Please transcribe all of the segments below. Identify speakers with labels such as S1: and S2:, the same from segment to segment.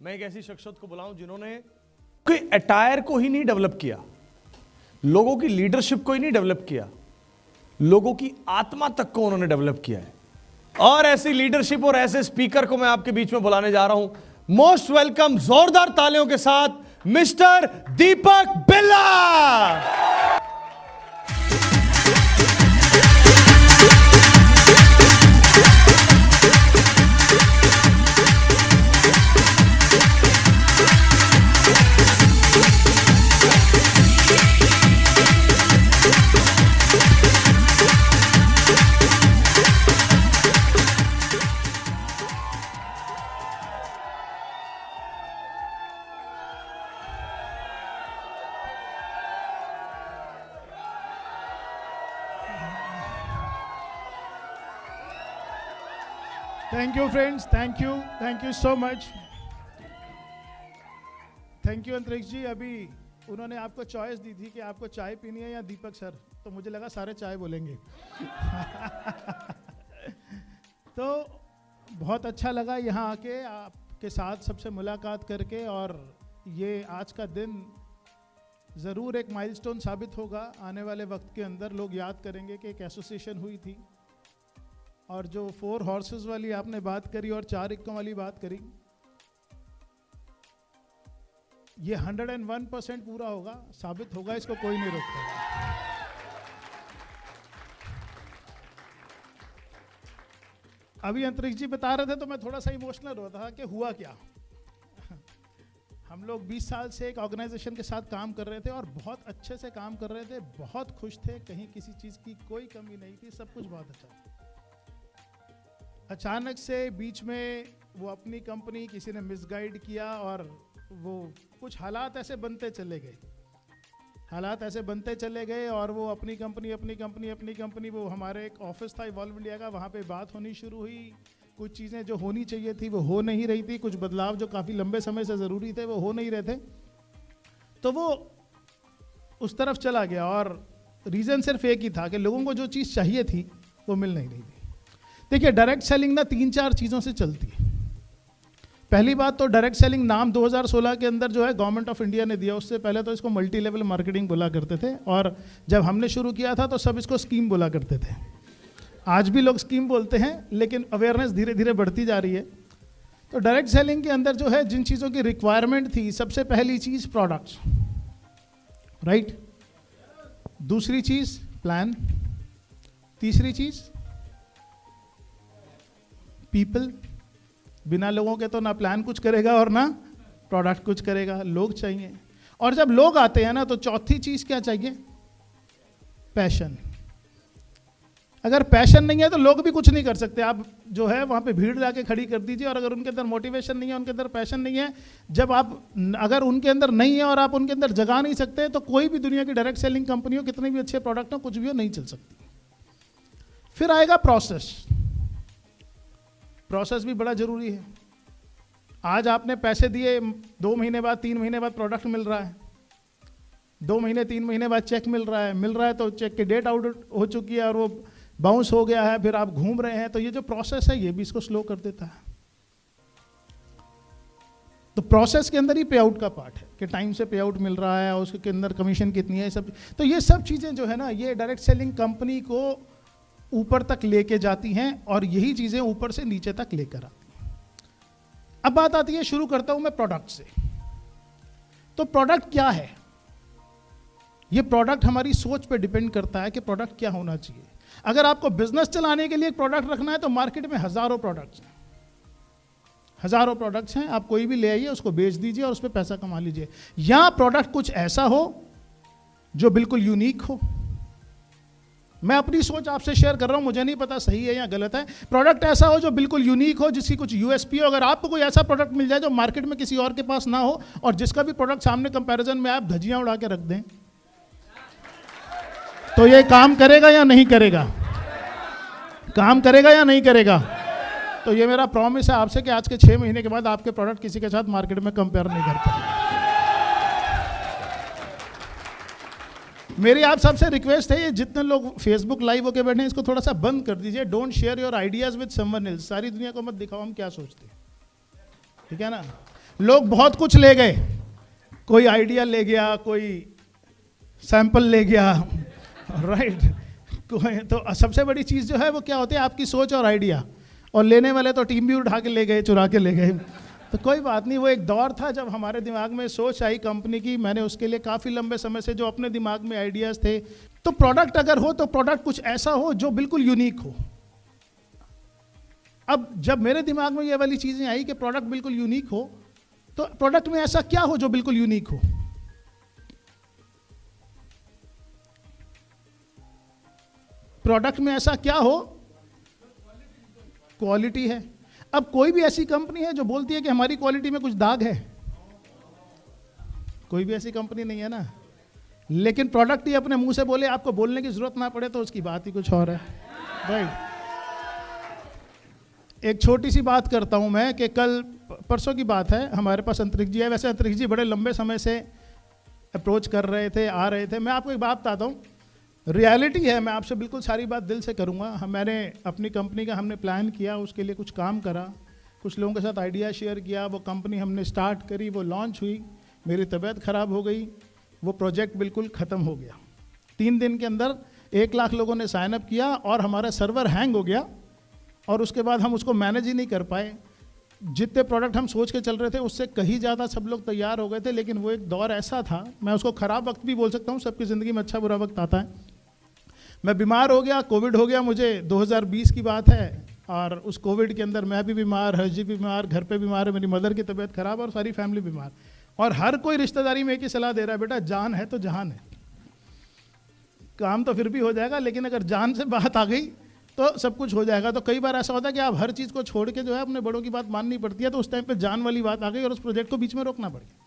S1: मैं एक ऐसी शख्सियत को बुलाऊं जिन्होंने कोई अटायर को ही नहीं डेवलप किया, लोगों की लीडरशिप को ही नहीं डेवलप किया, लोगों की आत्मा तक को उन्होंने डेवलप किया है। और ऐसी लीडरशिप और ऐसे स्पीकर को मैं आपके बीच में बुलाने जा रहा हूं। मोस्ट वेलकम, जोरदार तालियों के साथ मिस्टर दीपक बिल्ला।
S2: Thank you friends, thank you so much. Thank you अंतरिक्ष जी। अभी उन्होंने आपको चॉइस दी थी कि आपको चाय पीनी है या दीपक सर, तो मुझे लगा सारे चाय बोलेंगे। तो बहुत अच्छा लगा यहाँ आके आपके साथ सबसे मुलाकात करके, और ये आज का दिन ज़रूर एक माइलस्टोन साबित होगा। आने वाले वक्त के अंदर लोग याद करेंगे कि एक एसोसिएशन हुई थी, और जो 4 हॉर्सेस वाली आपने बात करी और 4 इक्कों वाली बात करी, ये 101% पूरा होगा, साबित होगा, इसको कोई नहीं रोकता। अभी अंतरिक्ष जी बता रहे थे तो मैं थोड़ा सा इमोशनल हो रहा था कि हुआ क्या। हम लोग 20 साल से एक ऑर्गेनाइजेशन के साथ काम कर रहे थे और बहुत अच्छे से काम कर रहे थे, बहुत खुश थे, कहीं किसी चीज़ की कोई कमी नहीं थी, सब कुछ बहुत अच्छा था। अचानक से बीच में वो अपनी कंपनी किसी ने मिसगाइड किया, और वो कुछ हालात ऐसे बनते चले गए, और वो अपनी कंपनी वो हमारे एक ऑफिस था इवॉल्व इंडिया का, वहाँ पे बात होनी शुरू हुई। कुछ चीज़ें जो होनी चाहिए थी वो हो नहीं रही थी, कुछ बदलाव जो काफ़ी लंबे समय से ज़रूरी थे वो हो नहीं रहे थे, तो वो उस तरफ चला गया। और रीज़न सिर्फ एक ही था कि लोगों को जो चीज़ चाहिए थी वो मिल नहीं रही थी। देखिए, डायरेक्ट सेलिंग ना 3-4 चीज़ों से चलती है। पहली बात तो डायरेक्ट सेलिंग नाम 2016 के अंदर जो है गवर्नमेंट ऑफ इंडिया ने दिया, उससे पहले तो इसको मल्टी लेवल मार्केटिंग बोला करते थे, और जब हमने शुरू किया था तो सब इसको स्कीम बोला करते थे। आज भी लोग स्कीम बोलते हैं, लेकिन अवेयरनेस धीरे धीरे बढ़ती जा रही है। तो डायरेक्ट सेलिंग के अंदर जो है जिन चीज़ों की रिक्वायरमेंट थी, सबसे पहली चीज़ प्रोडक्ट्स, राइट, दूसरी चीज़ प्लान, तीसरी चीज़ पीपल। बिना लोगों के तो ना प्लान कुछ करेगा और ना प्रोडक्ट कुछ करेगा, लोग चाहिए। और जब लोग आते हैं ना तो चौथी चीज़ क्या चाहिए? पैशन। अगर पैशन नहीं है तो लोग भी कुछ नहीं कर सकते। आप जो है वहाँ पे भीड़ लाके खड़ी कर दीजिए, और अगर उनके अंदर मोटिवेशन नहीं है, उनके अंदर पैशन नहीं है, जब आप अगर उनके अंदर नहीं है और आप उनके अंदर जगा नहीं सकते, तो कोई भी दुनिया की डायरेक्ट सेलिंग कंपनी हो, कितने भी अच्छे प्रोडक्ट हो, कुछ भी हो, नहीं चल सकती। फिर आएगा प्रोसेस। प्रोसेस भी बड़ा ज़रूरी है। आज आपने पैसे दिए, 2 महीने बाद 3 महीने बाद प्रोडक्ट मिल रहा है, 2 महीने 3 महीने बाद चेक मिल रहा है तो चेक की डेट आउट हो चुकी है और वो बाउंस हो गया है, फिर आप घूम रहे हैं। तो ये जो प्रोसेस है ये भी इसको स्लो कर देता है। तो प्रोसेस के अंदर ही पे आउट का पार्ट है कि टाइम से पे आउट मिल रहा है, उसके अंदर कमीशन कितनी है, सब। तो ये सब चीज़ें जो है ना, ये डायरेक्ट सेलिंग कंपनी को ऊपर तक लेके जाती हैं, और यही चीज़ें ऊपर से नीचे तक लेकर आती हैं। अब बात आती है, शुरू करता हूं मैं प्रोडक्ट से। तो प्रोडक्ट क्या है? ये प्रोडक्ट हमारी सोच पे डिपेंड करता है कि प्रोडक्ट क्या होना चाहिए। अगर आपको बिजनेस चलाने के लिए एक प्रोडक्ट रखना है तो मार्केट में हजारों प्रोडक्ट्स हैं, आप कोई भी ले आइए, उसको बेच दीजिए और उस पर पैसा कमा लीजिए। या प्रोडक्ट कुछ ऐसा हो जो बिल्कुल यूनिक हो। मैं अपनी सोच आपसे शेयर कर रहा हूं, मुझे नहीं पता सही है या गलत है। प्रोडक्ट ऐसा हो जो बिल्कुल यूनिक हो, जिसकी कुछ यूएसपी हो। अगर आपको कोई ऐसा प्रोडक्ट मिल जाए जो मार्केट में किसी और के पास ना हो, और जिसका भी प्रोडक्ट सामने कंपैरिजन में आप धज्जियां उड़ा के रख दें, तो ये काम करेगा या नहीं करेगा? काम करेगा या नहीं करेगा? तो ये मेरा प्रॉमिस है आपसे कि आज के 6 महीने के बाद आपके प्रोडक्ट किसी के साथ मार्केट में कंपेयर नहीं करते। मेरी आप सबसे रिक्वेस्ट है, ये जितने लोग फेसबुक लाइव होके बैठे हैं इसको थोड़ा सा बंद कर दीजिए। Don't share your ideas with someone else. सारी दुनिया को मत दिखाओ हम क्या सोचते हैं, ठीक है ना। लोग बहुत कुछ ले गए, कोई आइडिया ले गया, कोई सैंपल ले गया, राइट। तो सबसे बड़ी चीज़ जो है वो क्या होती है, आपकी सोच और आइडिया। और लेने वाले तो टीम भी उठा के ले गए, चुरा के ले गए। तो कोई बात नहीं, वो एक दौर था जब हमारे दिमाग में सोच आई कंपनी की। मैंने उसके लिए काफ़ी लंबे समय से जो अपने दिमाग में आइडियाज़ थे, तो प्रोडक्ट अगर हो तो प्रोडक्ट कुछ ऐसा हो जो बिल्कुल यूनिक हो। अब जब मेरे दिमाग में ये वाली चीज़ें आई कि प्रोडक्ट बिल्कुल यूनिक हो, तो प्रोडक्ट में ऐसा क्या हो जो बिल्कुल यूनिक हो। प्रोडक्ट में ऐसा क्या हो, क्वालिटी है। अब कोई भी ऐसी कंपनी है जो बोलती है कि हमारी क्वालिटी में कुछ दाग है? कोई भी ऐसी कंपनी नहीं है ना। लेकिन प्रोडक्ट ही अपने मुंह से बोले, आपको बोलने की जरूरत ना पड़े, तो उसकी बात ही कुछ और है, राइट। एक छोटी सी बात करता हूं मैं कि कल परसों की बात है, हमारे पास अंतरिक्ष जी है। वैसे अंतरिक्ष जी बड़े लंबे समय से अप्रोच कर रहे थे, आ रहे थे। मैं आपको एक बात बताता हूँ, रियलिटी है, मैं आपसे बिल्कुल सारी बात दिल से करूँगा। मैंने अपनी कंपनी का हमने प्लान किया, उसके लिए कुछ काम करा, कुछ लोगों के साथ आइडिया शेयर किया, वो कंपनी हमने स्टार्ट करी, वो लॉन्च हुई। मेरी तबीयत ख़राब हो गई, वो प्रोजेक्ट बिल्कुल ख़त्म हो गया। 3 दिन के अंदर 1 लाख लोगों ने साइन अप किया और हमारा सर्वर हैंग हो गया, और उसके बाद हम उसको मैनेज ही नहीं कर पाए। जितने प्रोडक्ट हम सोच के चल रहे थे उससे कहीं ज़्यादा सब लोग तैयार हो गए थे। लेकिन वो एक दौर ऐसा था, मैं उसको ख़राब वक्त भी बोल सकता हूँ, सबकी ज़िंदगी में अच्छा बुरा वक्त आता है। मैं बीमार हो गया, कोविड हो गया मुझे, 2020 की बात है। और उस कोविड के अंदर मैं भी बीमार, हर्जी भी बीमार, घर पे बीमार है, मेरी मदर की तबीयत खराब और सारी फैमिली बीमार। और हर कोई रिश्तेदारी में एक ही सलाह दे रहा है, बेटा जान है तो जहान है। काम तो फिर भी हो जाएगा, लेकिन अगर जान से बात आ गई तो सब कुछ हो जाएगा। तो कई बार ऐसा होता है कि आप हर चीज़ को छोड़ के जो है अपने बड़ों की बात माननी पड़ती है। तो उस टाइम पे जान वाली बात आ गई और उस प्रोजेक्ट को बीच में रोकना पड़ गया।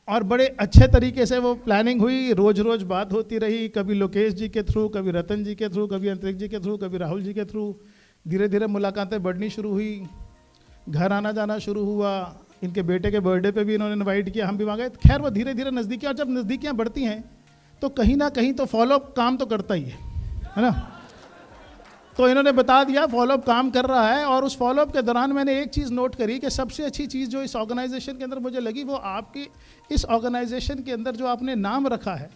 S2: और बड़े अच्छे तरीके से वो प्लानिंग हुई, रोज रोज बात होती रही, कभी लोकेश जी के थ्रू, कभी रतन जी के थ्रू, कभी अंतरिक्ष जी के थ्रू, कभी राहुल जी के थ्रू। धीरे धीरे मुलाकातें बढ़नी शुरू हुई, घर आना जाना शुरू हुआ। इनके बेटे के बर्थडे पे भी इन्होंने इनवाइट किया, हम भी वहाँ गए। खैर वो धीरे धीरे नज़दीकियाँ, और जब नज़दीकियाँ बढ़ती हैं तो कहीं ना कहीं तो फॉलोअप काम तो करता ही है ना। तो इन्होंने बता दिया फॉलोअप काम कर रहा है। और उस फॉलोअप के दौरान मैंने एक चीज़ नोट करी कि सबसे अच्छी चीज़ जो इस ऑर्गेनाइजेशन के अंदर मुझे लगी, वो आपकी इस ऑर्गेनाइजेशन के अंदर जो आपने नाम रखा है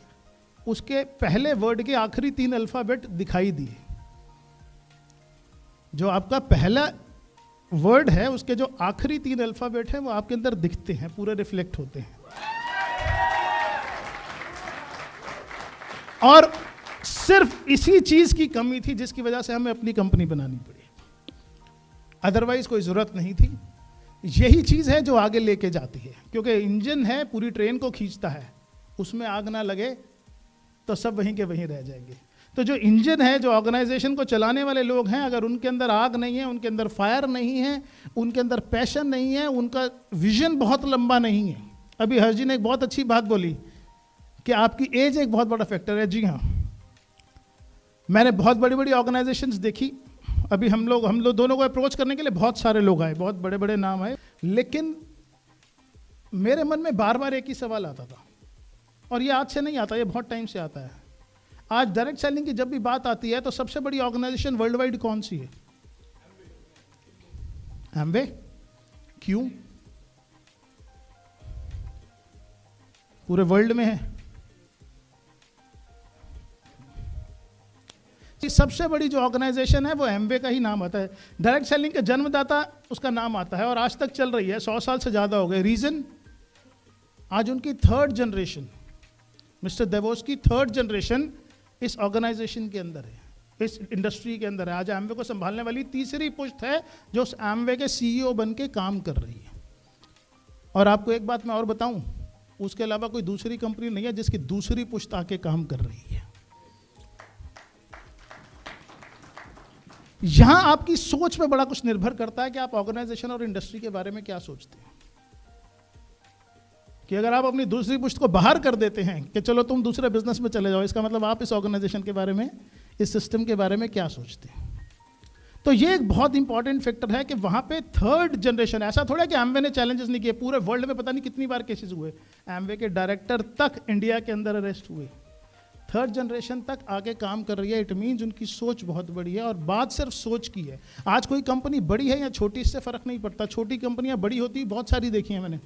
S2: उसके पहले वर्ड के आखिरी 3 अल्फ़ाबेट दिखाई दिए। जो आपका पहला वर्ड है उसके जो आखिरी 3 अल्फ़ाबेट हैं वो आपके अंदर दिखते हैं, पूरे रिफ्लेक्ट होते हैं। और सिर्फ इसी चीज की कमी थी जिसकी वजह से हमें अपनी कंपनी बनानी पड़ी, अदरवाइज कोई जरूरत नहीं थी। यही चीज है जो आगे लेके जाती है, क्योंकि इंजन है, पूरी ट्रेन को खींचता है, उसमें आग ना लगे तो सब वहीं के वहीं रह जाएंगे। तो जो इंजन है, जो ऑर्गेनाइजेशन को चलाने वाले लोग हैं, अगर उनके अंदर आग नहीं है, उनके अंदर फायर नहीं है, उनके अंदर पैशन नहीं है, उनका विजन बहुत लंबा नहीं है। अभी हर्जी ने एक बहुत अच्छी बात बोली कि आपकी एज एक बहुत बड़ा फैक्टर है। जी हाँ, मैंने बहुत बड़ी बड़ी ऑर्गेनाइजेशंस देखी। अभी हम लोग दोनों को अप्रोच करने के लिए बहुत सारे लोग आए, बहुत बड़े बड़े नाम आए, लेकिन मेरे मन में बार बार एक ही सवाल आता था, और ये आज से नहीं आता, ये बहुत टाइम से आता है। आज डायरेक्ट सेलिंग की जब भी बात आती है तो सबसे बड़ी ऑर्गेनाइजेशन वर्ल्ड वाइड कौन सी है? एम्वे। क्यों? पूरे वर्ल्ड में है। सबसे बड़ी जो ऑर्गेनाइजेशन है वो एम्वे का ही नाम आता है। डायरेक्ट सेलिंग के जन्मदाता उसका नाम आता है, और आज तक चल रही है, 100 साल से ज़्यादा हो गए। रीज़न, आज उनकी 3rd जनरेशन, मिस्टर देवोस की 3rd जनरेशन इस ऑर्गेनाइजेशन के अंदर है, इस इंडस्ट्री के अंदर है। आज एम्वे को संभालने वाली 3री पुश्त है जो उस एम्वे के CEO बन के काम कर रही है। और आपको एक बात मैं और बताऊं, उसके अलावा कोई दूसरी कंपनी नहीं है जिसकी दूसरी पुश्त आके काम कर रही है। यहां आपकी सोच पे बड़ा कुछ निर्भर करता है कि आप ऑर्गेनाइजेशन और इंडस्ट्री के बारे में क्या सोचते हैं। कि अगर आप अपनी दूसरी पुश्त को बाहर कर देते हैं कि चलो तुम दूसरे बिजनेस में चले जाओ, इसका मतलब आप इस ऑर्गेनाइजेशन के बारे में, इस सिस्टम के बारे में क्या सोचते हैं। तो ये एक बहुत इंपॉर्टेंट फैक्टर है कि वहां पे 3rd जनरेशन, ऐसा थोड़ा कि एम्वे ने चैलेंजेस नहीं किए, पूरे वर्ल्ड में पता नहीं कितनी बार केसेस हुए, एम्वे के डायरेक्टर तक इंडिया के अंदर अरेस्ट हुए। थर्ड जनरेशन तक आगे काम कर रही है, इट मीन्स उनकी सोच बहुत बड़ी है। और बात सिर्फ सोच की है। आज कोई कंपनी बड़ी है या छोटी, इससे फर्क नहीं पड़ता। छोटी कंपनियां बड़ी होती बहुत सारी देखी हैं मैंने।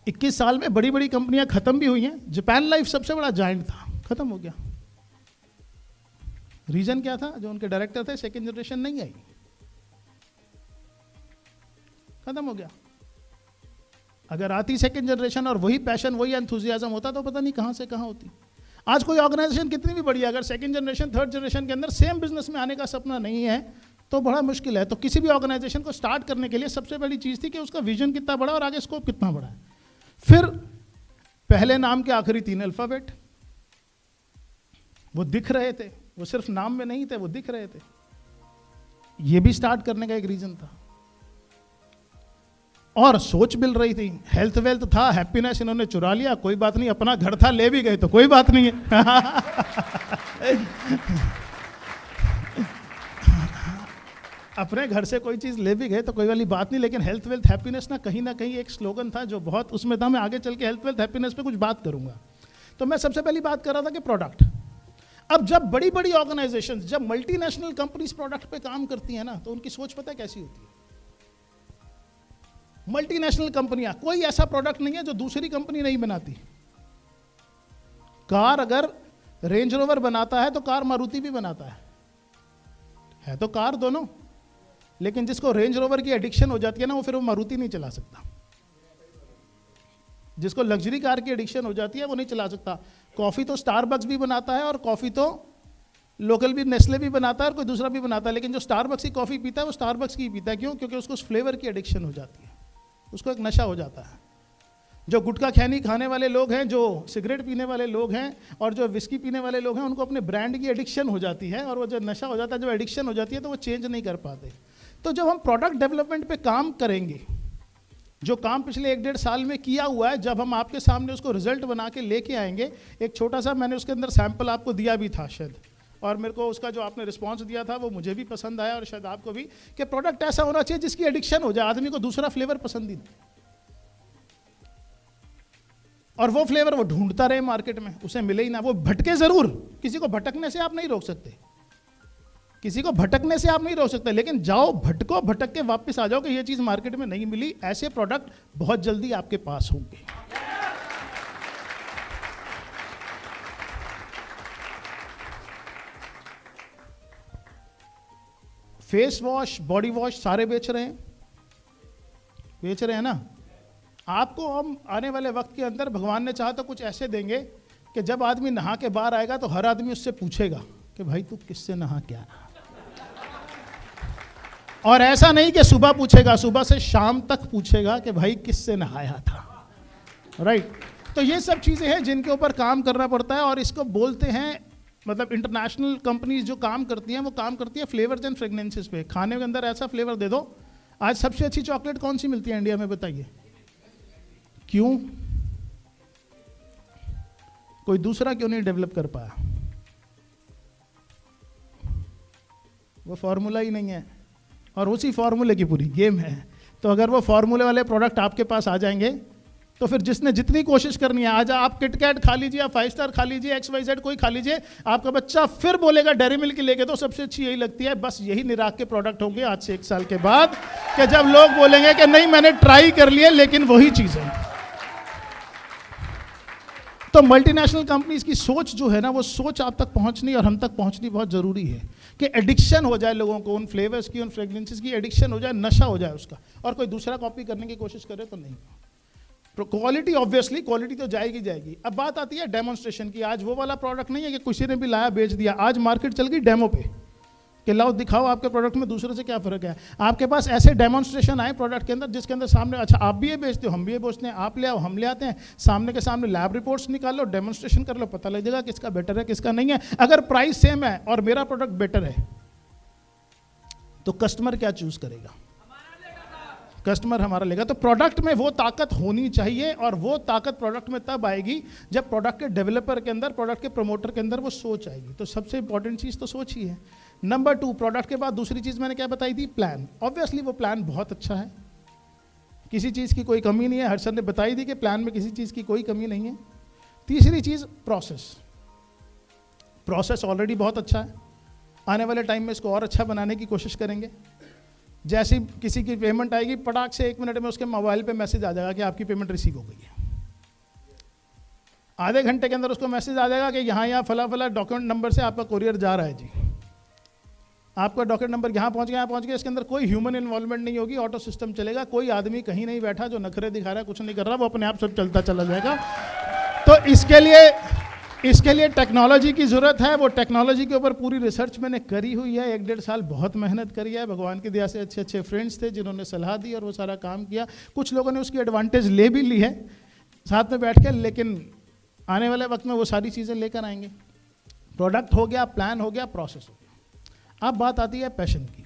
S2: 21 साल में बड़ी बड़ी कंपनियां खत्म भी हुई हैं। जापान लाइफ सबसे बड़ा जायंट था, खत्म हो गया। रीजन क्या था? जो उनके डायरेक्टर थे, सेकेंड जनरेशन नहीं आई, खत्म हो गया। अगर आती सेकेंड जनरेशन और वही पैशन, वही एंथुजियाज्म होता तो पता नहीं कहां से कहां होती। आज कोई ऑर्गेनाइजेशन कितनी भी बड़ी है, अगर सेकंड जनरेशन थर्ड जनरेशन के अंदर सेम बिजनेस में आने का सपना नहीं है तो बड़ा मुश्किल है। तो किसी भी ऑर्गेनाइजेशन को स्टार्ट करने के लिए सबसे बड़ी चीज़ थी कि उसका विजन कितना बड़ा और आगे स्कोप कितना बड़ा है। फिर पहले नाम के आखिरी 3 अल्फाबेट वो दिख रहे थे, वो सिर्फ नाम में नहीं थे, वो दिख रहे थे। ये भी स्टार्ट करने का एक रीजन था। और सोच मिल रही थी, हेल्थ वेल्थ था, हैप्पीनेस इन्होंने चुरा लिया, कोई बात नहीं, अपना घर था ले भी गए तो कोई बात नहीं है। अपने घर से कोई चीज़ ले भी गए तो कोई वाली बात नहीं, लेकिन हेल्थ वेल्थ हैप्पीनेस ना कहीं एक स्लोगन था जो बहुत उसमें था। मैं आगे चल के हेल्थ वेल्थ हैप्पीनेस पे कुछ बात करूंगा। तो मैं सबसे पहली बात कर रहा था कि प्रोडक्ट। अब जब बड़ी बड़ी ऑर्गेनाइजेशंस, जब मल्टीनेशनल कंपनीज प्रोडक्ट पे काम करती है ना, तो उनकी सोच पता है कैसी होती है? मल्टीनेशनल कंपनियां, कोई ऐसा प्रोडक्ट नहीं है जो दूसरी कंपनी नहीं बनाती। कार अगर रेंज रोवर बनाता है तो कार मारुति भी बनाता है तो कार दोनों। लेकिन जिसको रेंज रोवर की एडिक्शन हो जाती है ना, वो फिर वो मारुति नहीं चला सकता। जिसको लग्जरी कार की एडिक्शन हो जाती है वो नहीं चला सकता। कॉफी तो स्टारबक्स भी बनाता है और कॉफी तो लोकल भी नेस्ले भी बनाता है और कोई दूसरा भी बनाता है, लेकिन जो स्टारबक्स की कॉफी पीता है वो स्टारबक्स की पीता है। क्यों? क्योंकि उसको उस फ्लेवर की एडिक्शन हो जाती है, उसको एक नशा हो जाता है। जो गुटखा खैनी खाने वाले लोग हैं, जो सिगरेट पीने वाले लोग हैं और जो विस्की पीने वाले लोग हैं, उनको अपने ब्रांड की एडिक्शन हो जाती है। और वो जो नशा हो जाता है, जो एडिक्शन हो जाती है, तो वो चेंज नहीं कर पाते। तो जब हम प्रोडक्ट डेवलपमेंट पे काम करेंगे, जो काम पिछले 1-1.5 साल में किया हुआ है, जब हम आपके सामने उसको रिजल्ट बना के लेके आएंगे, एक छोटा सा मैंने उसके अंदर सैंपल आपको दिया भी था शायद, और मेरे को उसका जो आपने रिस्पांस दिया था वो मुझे भी पसंद आया और शायद आपको भी, कि प्रोडक्ट ऐसा होना चाहिए जिसकी एडिक्शन हो जाए, आदमी को दूसरा फ्लेवर पसंद ही, और वो फ्लेवर वो ढूंढता रहे मार्केट में, उसे मिले ही ना, वो भटके जरूर। किसी को भटकने से आप नहीं रोक सकते, किसी को भटकने से आप नहीं रोक सकते, लेकिन जाओ भटको, भटक के वापस आ जाओ कि ये चीज मार्केट में नहीं मिली। ऐसे प्रोडक्ट बहुत जल्दी आपके पास होंगे। फेस वॉश, बॉडी वॉश सारे बेच रहे हैं ना। आपको हम आने वाले वक्त के अंदर भगवान ने चाहा तो कुछ ऐसे देंगे कि जब आदमी नहा के बाहर आएगा तो हर आदमी उससे पूछेगा कि भाई तू किससे नहा क्या रहा। और ऐसा नहीं कि सुबह पूछेगा, सुबह से शाम तक पूछेगा कि भाई किससे नहाया था। राइट। तो ये सब चीजें हैं जिनके ऊपर काम करना पड़ता है, और इसको बोलते हैं, मतलब इंटरनेशनल कंपनीज जो काम करती हैं वो काम करती है फ्लेवर्स एंड फ्रेगनेंसेस पे। खाने के अंदर ऐसा फ्लेवर दे दो। आज सबसे अच्छी चॉकलेट कौन सी मिलती है इंडिया में, बताइए? क्यों? कोई दूसरा क्यों नहीं डेवलप कर पाया? वो फॉर्मूला ही नहीं है, और उसी फॉर्मूले की पूरी गेम है। तो अगर वो फॉर्मूले वाले प्रोडक्ट आपके पास आ जाएंगे तो फिर जिसने जितनी कोशिश करनी है, आज आप किटकैट खा लीजिए, 5 स्टार खा लीजिए, XYZ कोई खा लीजिए, आपका बच्चा फिर बोलेगा डेयरी मिल्क लेके तो सबसे अच्छी यही लगती है। बस यही निराक के प्रोडक्ट होंगे आज से 1 साल के बाद, कि जब लोग बोलेंगे कि नहीं मैंने ट्राई कर लिए लेकिन वही चीज है। तो मल्टीनेशनल कंपनीज की सोच जो है ना, वो सोच आप तक पहुंचनी और हम तक पहुंचनी बहुत जरूरी है, कि एडिक्शन हो जाए लोगों को, उन फ्लेवर्स की, उन फ्रेग्रेंसेस की एडिक्शन हो जाए, नशा हो जाए उसका, और कोई दूसरा कॉपी करने की कोशिश करे तो नहीं। क्वालिटी, ऑब्वियसली क्वालिटी तो जाएगी। अब बात आती है डेमोन्स्ट्रेशन की। आज वो वाला प्रोडक्ट नहीं है कि किसी ने भी लाया बेच दिया। आज मार्केट चल गई डेमो पे, कि लाओ दिखाओ आपके प्रोडक्ट में दूसरे से क्या फर्क है। आपके पास ऐसे डेमोन्स्ट्रेशन आए प्रोडक्ट के अंदर जिसके अंदर सामने, अच्छा आप भी ये बेचते हो, हम भी ये बेचते हैं, आप ले आओ हम ले आते हैं, सामने के सामने लैब रिपोर्ट्स निकाल लो, डेमोन्स्ट्रेशन कर लो, पता लग जाएगा किसका बेटर है किसका नहीं है। अगर प्राइस सेम है और मेरा प्रोडक्ट बेटर है तो कस्टमर क्या चूज करेगा? कस्टमर हमारा लेगा। तो प्रोडक्ट में वो ताकत होनी चाहिए, और वो ताकत प्रोडक्ट में तब आएगी जब प्रोडक्ट के डेवलपर के अंदर, प्रोडक्ट के प्रमोटर के अंदर वो सोच आएगी। तो सबसे इंपॉर्टेंट चीज तो सोच ही है। नंबर 2, प्रोडक्ट के बाद दूसरी चीज मैंने क्या बताई थी? प्लान। ऑब्वियसली वो प्लान बहुत अच्छा है, किसी चीज की कोई कमी नहीं है। हर सर ने बताई थी कि प्लान में किसी चीज की कोई कमी नहीं है। तीसरी चीज प्रोसेस। प्रोसेस ऑलरेडी बहुत अच्छा है, आने वाले टाइम में इसको और अच्छा बनाने की कोशिश करेंगे। जैसे किसी की पेमेंट आएगी, पटाख से 1 मिनट में उसके मोबाइल पे मैसेज आ जाएगा कि आपकी पेमेंट रिसीव हो गई है। आधे घंटे के अंदर उसको मैसेज आ जाएगा कि यहाँ फला फला डॉक्यूमेंट नंबर से आपका कोरियर जा रहा है जी, आपका डॉक्यूमेंट नंबर यहाँ पहुँच गया। इसके अंदर कोई ह्यूमन इन्वॉल्वमेंट नहीं होगी, ऑटो सिस्टम चलेगा, कोई आदमी कहीं नहीं बैठा जो नखरे दिखा रहा है, कुछ नहीं कर रहा, वो अपने आप सब चलता चला जाएगा। तो इसके लिए टेक्नोलॉजी की ज़रूरत है। वो टेक्नोलॉजी के ऊपर पूरी रिसर्च मैंने करी हुई है, 1-1.5 साल बहुत मेहनत करी है। भगवान की दया से अच्छे अच्छे फ्रेंड्स थे जिन्होंने सलाह दी और वो सारा काम किया। कुछ लोगों ने उसकी एडवांटेज ले भी ली है साथ में बैठ के, लेकिन आने वाले वक्त में वो सारी चीज़ें लेकर आएंगे। प्रोडक्ट हो गया, प्लान हो गया, प्रोसेस हो गया। अब बात आती है पैशन की।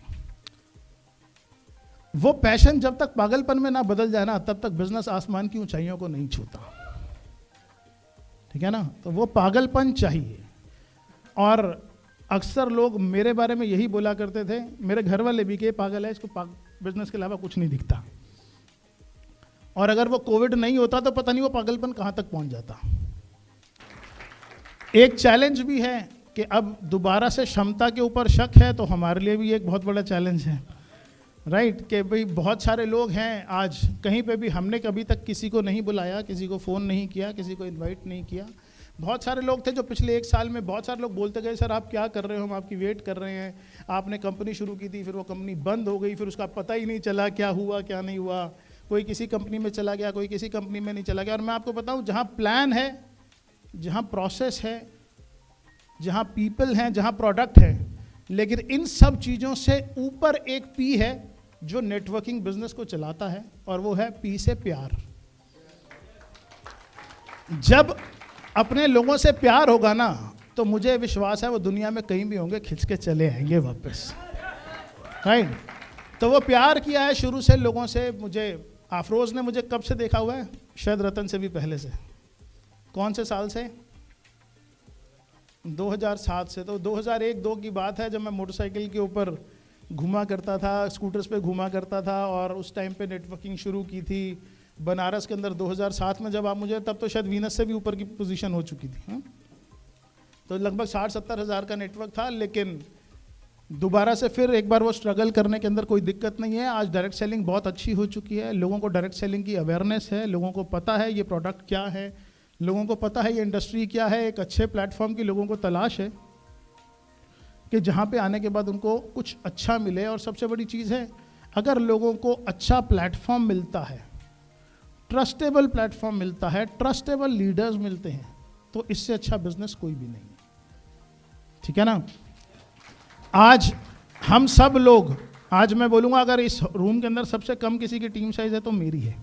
S2: वो पैशन जब तक पागलपन में ना बदल जाए ना, तब तक बिजनेस आसमान की ऊंचाइयों को नहीं छूता, ठीक है ना। तो वो पागलपन चाहिए। और अक्सर लोग मेरे बारे में यही बोला करते थे, मेरे घर वाले भी, कि पागल है, इसको बिजनेस के अलावा कुछ नहीं दिखता। और अगर वो कोविड नहीं होता तो पता नहीं वो पागलपन कहाँ तक पहुँच जाता। एक चैलेंज भी है कि अब दोबारा से क्षमता के ऊपर शक है, तो हमारे लिए भी एक बहुत बड़ा चैलेंज है, राइट। कि भाई बहुत सारे लोग हैं, आज कहीं पे भी हमने कभी तक किसी को नहीं बुलाया, किसी को फ़ोन नहीं किया, किसी को इनवाइट नहीं किया। बहुत सारे लोग थे जो पिछले 1 साल में बहुत सारे लोग बोलते गए, सर आप क्या कर रहे हो, हम आपकी वेट कर रहे हैं। आपने कंपनी शुरू की थी, फिर वो कंपनी बंद हो गई, फिर उसका पता ही नहीं चला क्या हुआ क्या नहीं हुआ। कोई किसी कंपनी में चला गया, कोई किसी कंपनी में नहीं चला गया। और मैं आपको बताऊँ, जहाँ प्लान है, जहाँ प्रोसेस है, जहाँ पीपल हैं, जहाँ प्रोडक्ट है, लेकिन इन सब चीज़ों से ऊपर एक पी है जो नेटवर्किंग बिजनेस को चलाता है, और वो है पी से प्यार। जब अपने लोगों से प्यार होगा ना, तो मुझे विश्वास है वो दुनिया में कहीं भी होंगे, खिंच के चले आएंगे वापस, राइट। तो वो प्यार किया है शुरू से लोगों से। मुझे अफरोज ने मुझे कब से देखा हुआ है, शायद रतन से भी पहले से। कौन से साल से? 2007 से। तो 2001-2 की बात है, जब मैं मोटरसाइकिल के ऊपर घूमा करता था, स्कूटर्स पे घूमा करता था, और उस टाइम पे नेटवर्किंग शुरू की थी बनारस के अंदर 2007 में। जब आप मुझे, तब तो शायद वीनस से भी ऊपर की पोजीशन हो चुकी थी, हाँ? तो लगभग 60-70 हज़ार का नेटवर्क था। लेकिन दोबारा से फिर एक बार वो स्ट्रगल करने के अंदर कोई दिक्कत नहीं है। आज डायरेक्ट सेलिंग बहुत अच्छी हो चुकी है, लोगों को डायरेक्ट सेलिंग की अवेयरनेस है, लोगों को पता है ये प्रोडक्ट क्या है, लोगों को पता है ये इंडस्ट्री क्या है। एक अच्छे प्लेटफॉर्म की लोगों को तलाश है कि जहाँ पे आने के बाद उनको कुछ अच्छा मिले। और सबसे बड़ी चीज़ है, अगर लोगों को अच्छा प्लेटफॉर्म मिलता है, ट्रस्टेबल प्लेटफॉर्म मिलता है, ट्रस्टेबल लीडर्स मिलते हैं, तो इससे अच्छा बिजनेस कोई भी नहीं है, ठीक है ना। आज हम सब लोग, आज मैं बोलूँगा अगर इस रूम के अंदर सबसे कम किसी की टीम साइज़ है तो मेरी है।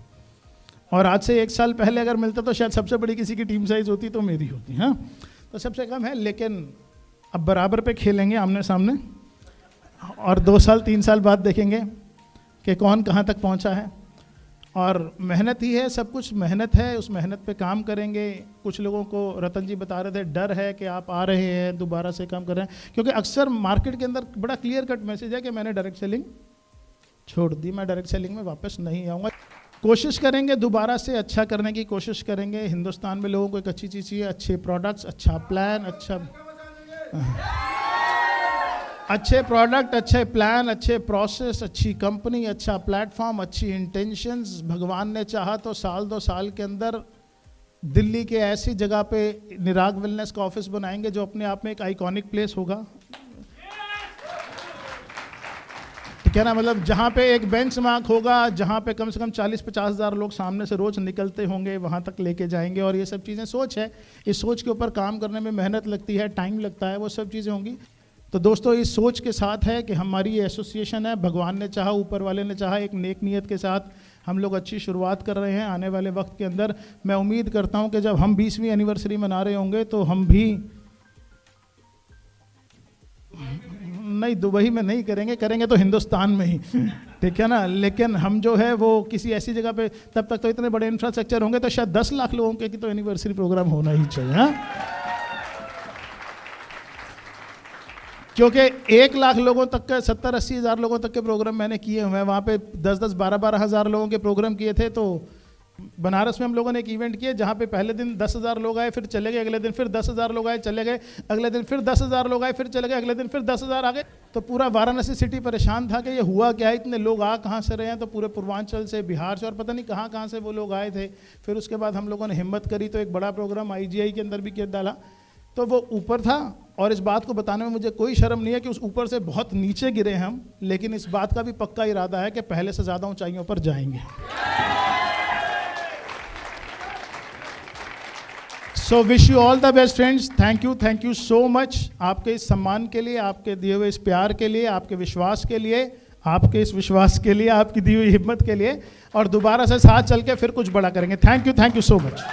S2: और आज से 1 साल पहले अगर मिलता तो शायद सबसे बड़ी किसी की टीम साइज़ होती तो मेरी होती, हाँ। तो सबसे कम है, लेकिन अब बराबर पे खेलेंगे आमने सामने, और 2 साल 3 साल बाद देखेंगे कि कौन कहाँ तक पहुँचा है। और मेहनत ही है, सब कुछ मेहनत है, उस मेहनत पे काम करेंगे। कुछ लोगों को रतन जी बता रहे थे, डर है कि आप आ रहे हैं दोबारा से काम कर रहे हैं, क्योंकि अक्सर मार्केट के अंदर बड़ा क्लियर कट मैसेज है कि मैंने डायरेक्ट सेलिंग छोड़ दी, मैं डायरेक्ट सेलिंग में वापस नहीं आऊँगा। कोशिश करेंगे दोबारा से अच्छा करने की कोशिश करेंगे। हिंदुस्तान में लोगों को एक अच्छी चीज़ चाहिए, अच्छे प्रोडक्ट्स, अच्छा प्लान, अच्छे प्रोडक्ट, अच्छे प्लान, अच्छे प्रोसेस, अच्छी कंपनी, अच्छा प्लेटफॉर्म, अच्छी इंटेंशंस। भगवान ने चाहा तो 1-2 साल के अंदर दिल्ली के ऐसी जगह पे निराग वेलनेस का ऑफिस बनाएंगे जो अपने आप में एक आइकॉनिक प्लेस होगा, ठीक है ना। मतलब जहाँ पे एक बेंचमार्क होगा, जहाँ पे कम से कम 40-50 हज़ार लोग सामने से रोज निकलते होंगे, वहाँ तक लेके जाएंगे। और ये सब चीज़ें सोच है, इस सोच के ऊपर काम करने में मेहनत लगती है, टाइम लगता है, वो सब चीज़ें होंगी। तो दोस्तों इस सोच के साथ है कि हमारी ये एसोसिएशन है, भगवान ने चाहा, ऊपर वाले ने चाहा, एक नेक नीयत के साथ हम लोग अच्छी शुरुआत कर रहे हैं। आने वाले वक्त के अंदर मैं उम्मीद करता हूँ कि जब हम 20वीं एनिवर्सरी मना रहे होंगे तो हम भी नहीं दुबई में नहीं करेंगे, करेंगे तो हिंदुस्तान में ही, ठीक है ना। लेकिन हम जो है वो किसी ऐसी जगह पे, तब तक तो इतने बड़े इंफ्रास्ट्रक्चर होंगे तो शायद 10 लाख लोगों के की तो एनिवर्सरी प्रोग्राम होना ही चाहिए, हाँ? क्योंकि 1 लाख लोगों तक का 70-80 हज़ार लोगों तक के प्रोग्राम मैंने किए हुए हैं। वहाँ पे 10-10, 12-12 हज़ार लोगों के प्रोग्राम किए थे, तो बनारस में हम लोगों ने एक इवेंट किया जहाँ पे पहले दिन 10,000 लोग आए, फिर चले गए, अगले दिन फिर 10,000 लोग आए, चले गए, अगले दिन फिर 10,000 लोग आए, फिर चले गए, अगले दिन फिर 10,000 आ गए। तो पूरा वाराणसी सिटी परेशान था कि ये हुआ क्या है, इतने लोग आ कहाँ से रहे हैं। तो पूरे पूर्वांचल से, बिहार से और पता नहीं कहाँ कहाँ से वो लोग आए थे। फिर उसके बाद हम लोगों ने हिम्मत करी तो एक बड़ा प्रोग्राम IGI के अंदर भी किया डाला। तो वो ऊपर था, और इस बात को बताने में मुझे कोई शर्म नहीं है कि उस ऊपर से बहुत नीचे गिरे हम, लेकिन इस बात का भी पक्का इरादा है कि पहले से ज़्यादा ऊंचाइयों पर जाएंगे। So wish you all the best friends. Thank you so much आपके इस सम्मान के लिए, आपके दिए हुए इस प्यार के लिए, आपके विश्वास के लिए, आपके इस विश्वास के लिए, आपकी दी हुई हिम्मत के लिए, और दोबारा से साथ चल के फिर कुछ बड़ा करेंगे। Thank you so much.